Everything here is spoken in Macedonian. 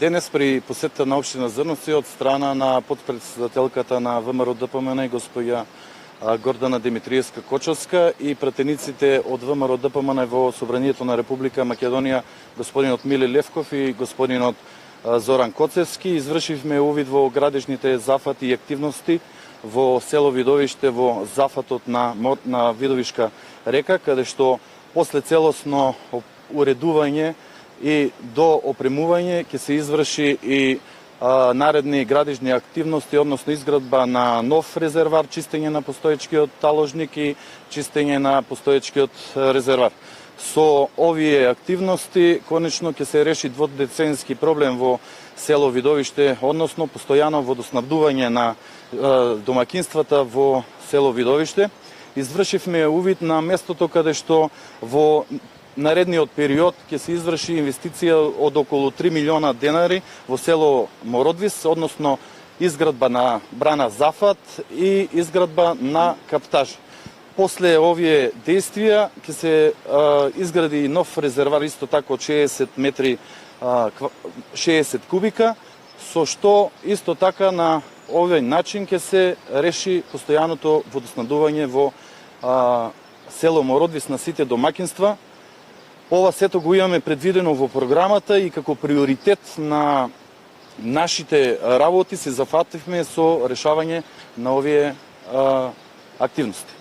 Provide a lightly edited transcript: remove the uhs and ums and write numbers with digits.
Денес при посетата на општина Зрновци од страна на подпредседателката на ВМРО ДПМН госпоја Гордана Димитриевска-Кочовска и пратениците од ВМРО ДПМН во Собранието на Република Македонија, господинот Мили Левков и господинот Зоран Коцевски, извршивме увид во градежните зафати и активности во село Видовиште во зафатот на Видовишка река, каде што после целосно уредување и до опремување ќе се изврши и наредни градежни активности, односно изградба на нов резервар, чистење на постоечкиот таложник и чистење на постоечкиот резервар. Со овие активности конечно ќе се реши дводеценски проблем во село Видовиште, односно постојано водоснабдување на домакинствата во село Видовиште. Извршивме увид на местото каде што во наредниот период ќе се изврши инвестиција од околу 3 милиона денари во село Мородвис, односно изградба на брана Зафат и изградба на каптаж. После овие действија ќе се изгради нов резервар исто така од 60 метри 60 кубика, со што исто така на овој начин ќе се реши постојаното водоснабдување во село Мородвис на сите домакинства. Ова сето го имаме предвидено во програмата и како приоритет на нашите работи се зафативме со решавање на овие активности.